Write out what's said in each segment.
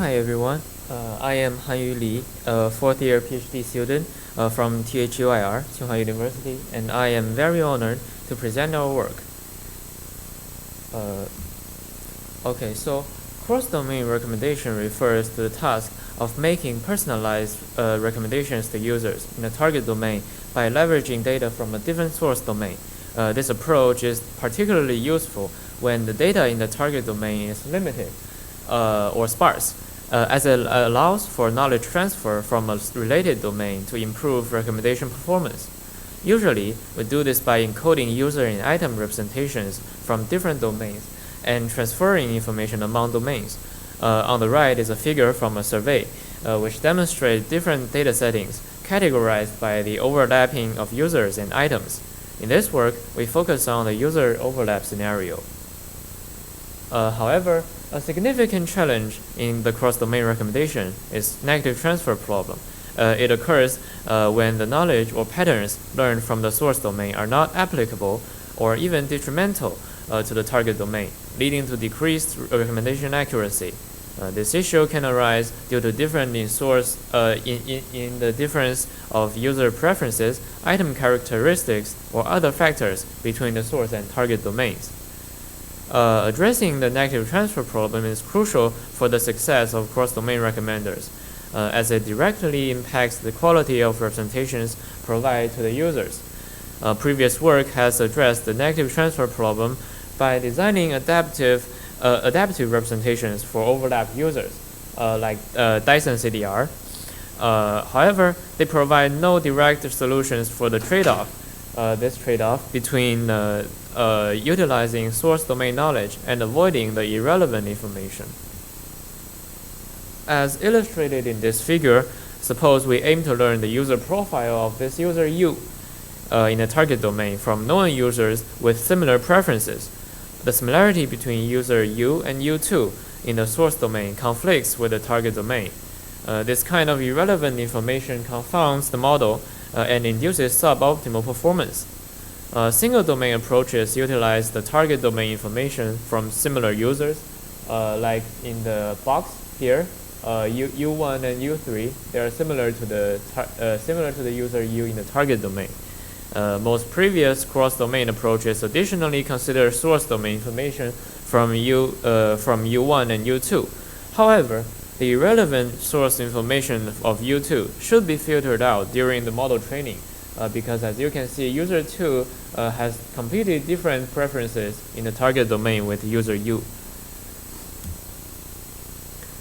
Hi everyone, I am Hanyu Li, a fourth year PhD student from THUIR, Tsinghua University, and I am very honored to present our work. So cross-domain recommendation refers to the task of making personalized recommendations to users in a target domain by leveraging data from a different source domain. This approach is particularly useful when the data in the target domain is limited or sparse, as it allows for knowledge transfer from a related domain to improve recommendation performance. Usually, we do this by encoding user and item representations from different domains and transferring information among domains. On the right is a figure from a survey, which demonstrates different data settings categorized by the overlapping of users and items. In this work, we focus on the user overlap scenario. However, a significant challenge in the cross-domain recommendation is negative transfer problem. It occurs when the knowledge or patterns learned from the source domain are not applicable or even detrimental to the target domain, leading to decreased recommendation accuracy. This issue can arise due to difference in source in the difference of user preferences, item characteristics, or other factors between the source and target domains. Addressing the negative transfer problem is crucial for the success of cross-domain recommenders, as it directly impacts the quality of representations provided to the users. Previous work has addressed the negative transfer problem by designing adaptive representations for overlap users, like Dyson CDR. However, they provide no direct solutions for the this trade-off between utilizing source domain knowledge and avoiding the irrelevant information. As illustrated in this figure, suppose we aim to learn the user profile of this user U in a target domain from known users with similar preferences. The similarity between user U and U2 in the source domain conflicts with the target domain. This kind of irrelevant information confounds the model and induces suboptimal performance. Single domain approaches utilize the target domain information from similar users, like in the box here, U1 and U3. They are similar to the user U in the target domain. Most previous cross-domain approaches additionally consider source domain information from U1 and U2. However, the irrelevant source information of U2 should be filtered out during the model training, because as you can see, user 2 has completely different preferences in the target domain with user U.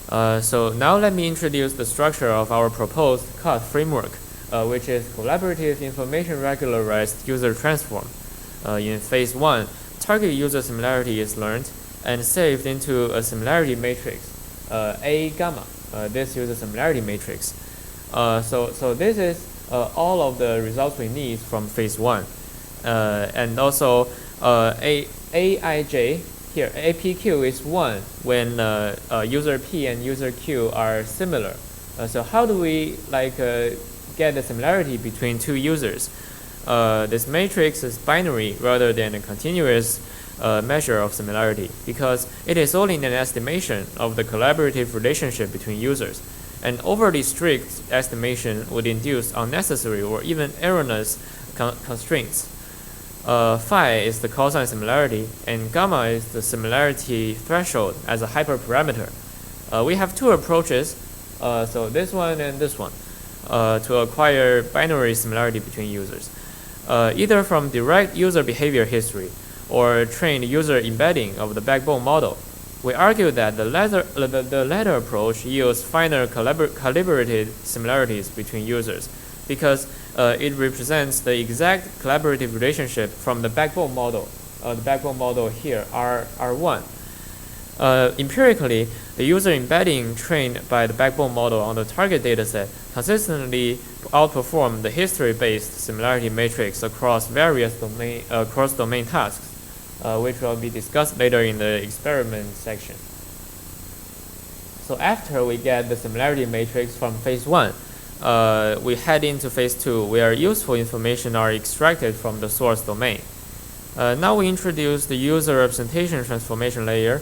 So now let me introduce the structure of our proposed CUT framework, which is Collaborative Information Regularized User Transform. In phase 1, target user similarity is learned and saved into a similarity matrix, A gamma, this user similarity matrix. So this is all of the results we need from phase 1. And also AIJ, here APQ is 1 when user P and user Q are similar. So how do we get the similarity between two users? This matrix is binary rather than a continuous measure of similarity, because it is only an estimation of the collaborative relationship between users. An overly strict estimation would induce unnecessary or even erroneous constraints. Phi is the cosine similarity, and gamma is the similarity threshold as a hyperparameter. We have two approaches, so this one and this one, to acquire binary similarity between users, either from direct user behavior history or trained user embedding of the backbone model. We argue that the latter approach yields finer calibrated similarities between users, because it represents the exact collaborative relationship from the backbone model. The backbone model here, R1. Empirically, the user embedding trained by the backbone model on the target dataset consistently outperform the history-based similarity matrix across various cross-domain tasks, which will be discussed later in the experiment section. So after we get the similarity matrix from phase 1, we head into phase 2, where useful information are extracted from the source domain. Now we introduce the user representation transformation layer,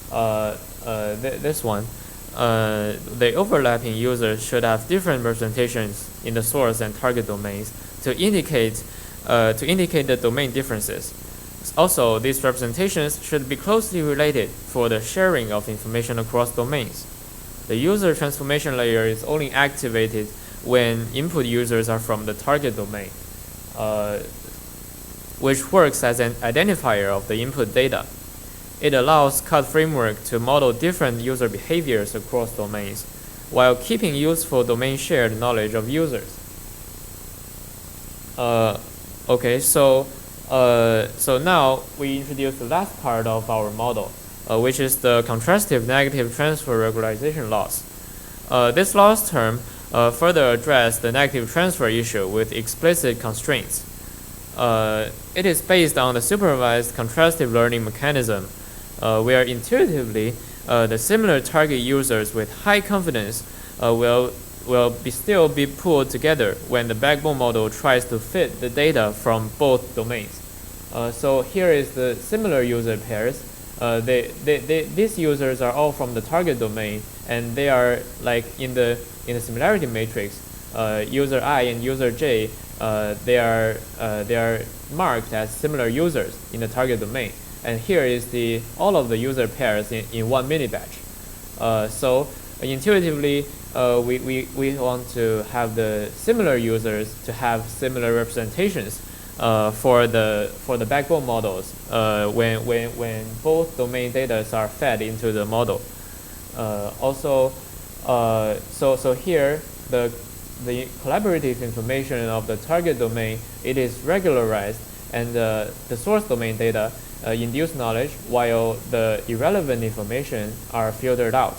this one, the overlapping users should have different representations in the source and target domains to indicate the domain differences. Also, these representations should be closely related for the sharing of information across domains. The user transformation layer is only activated when input users are from the target domain, which works as an identifier of the input data. It allows CUT framework to model different user behaviors across domains, while keeping useful domain shared knowledge of users. Okay, so now we introduce the last part of our model, which is the contrastive negative transfer regularization loss. This loss term further addresses the negative transfer issue with explicit constraints. It is based on the supervised contrastive learning mechanism, where intuitively the similar target users with high confidence will still be pulled together when the backbone model tries to fit the data from both domains. So here is the similar user pairs. These users are all from the target domain, and they are like in the similarity matrix. User I and user J, they are marked as similar users in the target domain. And here is all of the user pairs in one mini batch. So intuitively, we want to have the similar users to have similar representations for the backbone models when both domain data are fed into the model. So here the collaborative information of the target domain, it is regularized, and the source domain data induce knowledge, while the irrelevant information are filtered out.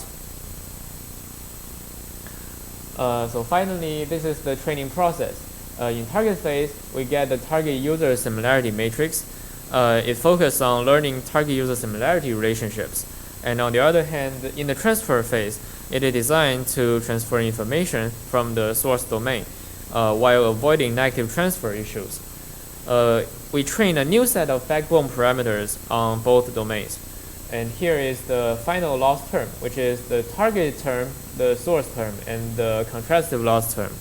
So finally, this is the training process. In target phase, we get the target user similarity matrix. It focuses on learning target user similarity relationships. And on the other hand, in the transfer phase, it is designed to transfer information from the source domain while avoiding negative transfer issues. We train a new set of backbone parameters on both domains. And here is the final loss term, which is the target term, the source term, and the contrastive loss term.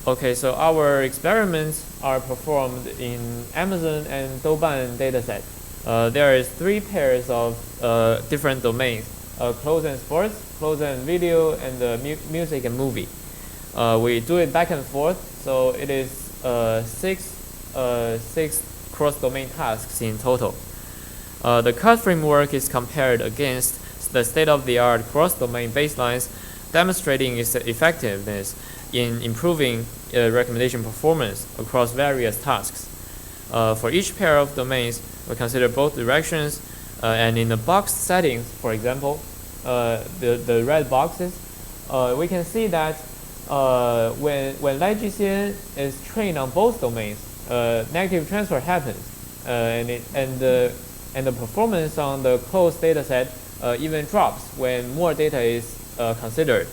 Okay, so our experiments are performed in Amazon and Douban dataset. There is 3 pairs of different domains: clothes and sports, clothes and video, and music and movie. We do it back and forth, so it is 6 cross-domain tasks in total. The CUT framework is compared against the state-of-the-art cross-domain baselines, demonstrating its effectiveness in improving recommendation performance across various tasks. For each pair of domains, we consider both directions, and in the box settings, for example, the red boxes, we can see that when Weizhi is trained on both domains, negative transfer happens, and the performance on the closed dataset even drops when more data is considered.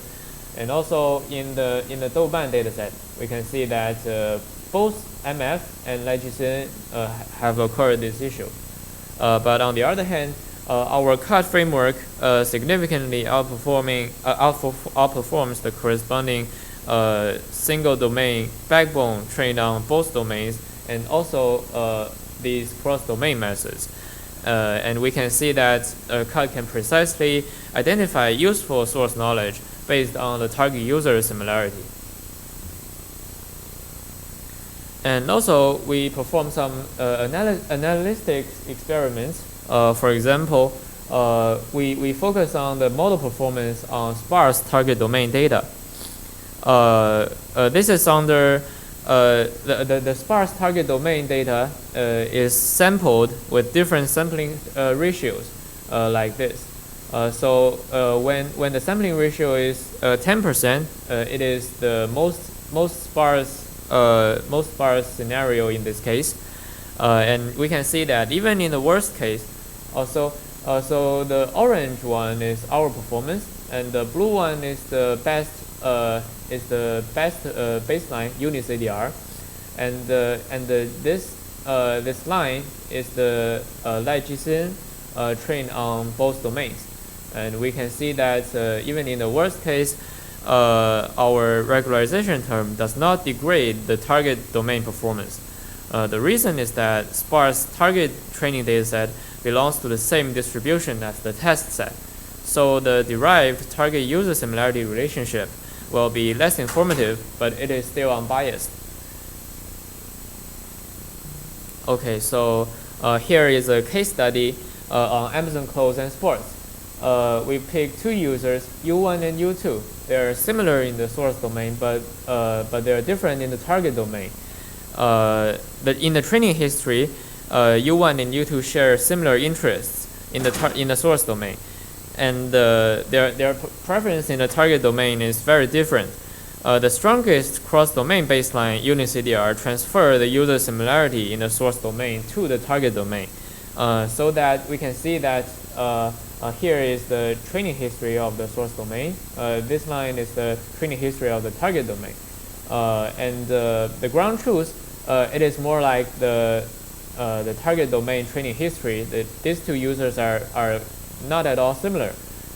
And also in the Douban dataset, we can see that both MF and Weizhi have occurred this issue. But on the other hand, our CUT framework significantly outperforms the corresponding single domain backbone trained on both domains, and also these cross-domain methods. And we can see that CUT can precisely identify useful source knowledge based on the target user similarity. And also, we perform some analytic experiments. For example, we focus on the model performance on sparse target domain data. This is under the sparse target domain data is sampled with different sampling ratios like this. So when the sampling ratio is 10%, it is the most sparse scenario in this case, and we can see that even in the worst case, also so the orange one is our performance, and the blue one is the best baseline unit CDR, and this line is the Weizhi trained on both domains. And we can see that even in the worst case, our regularization term does not degrade the target domain performance. The reason is that sparse target training dataset belongs to the same distribution as the test set. So the derived target user similarity relationship will be less informative, but it is still unbiased. Okay, so here is a case study on Amazon clothes and sports. We pick two users, U1 and U2. They're similar in the source domain, but they're different in the target domain. In the training history, U1 and U2 share similar interests in the source domain, and their preference in the target domain is very different. The strongest cross-domain baseline unit CDR transfer the user similarity in the source domain to the target domain, so that we can see that here is the training history of the source domain. This line is the training history of the target domain. And the ground truth, it is more like the target domain training history. These two users are not at all similar.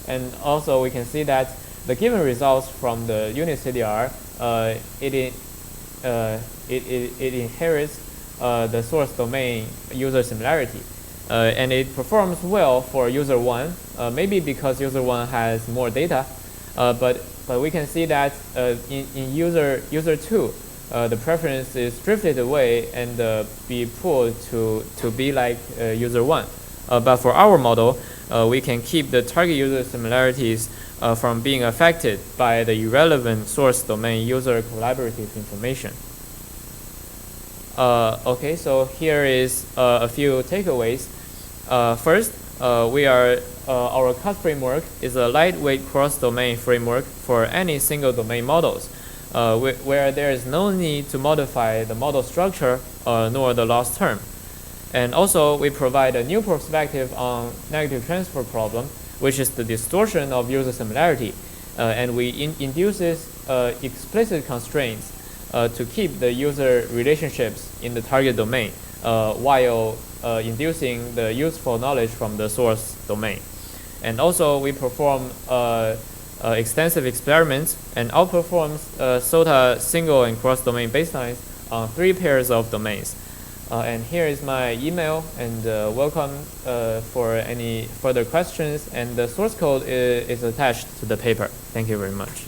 And also we can see that the given results from the unit CDR, it inherits the source domain user similarity. And it performs well for user 1, maybe because user 1 has more data, but we can see that in user 2, the preference is drifted away and be pulled to be like user 1. But for our model, we can keep the target user similarities from being affected by the irrelevant source domain user collaborative information. Okay, so here is a few takeaways. First, our CUS framework is a lightweight cross-domain framework for any single domain models, where there is no need to modify the model structure nor the loss term. And also, we provide a new perspective on negative transfer problem, which is the distortion of user similarity, and we induces explicit constraints to keep the user relationships in the target domain while inducing the useful knowledge from the source domain. And also, we perform extensive experiments and outperforms SOTA single and cross-domain baselines on 3 pairs of domains. And here is my email, and welcome for any further questions. And the source code is attached to the paper. Thank you very much.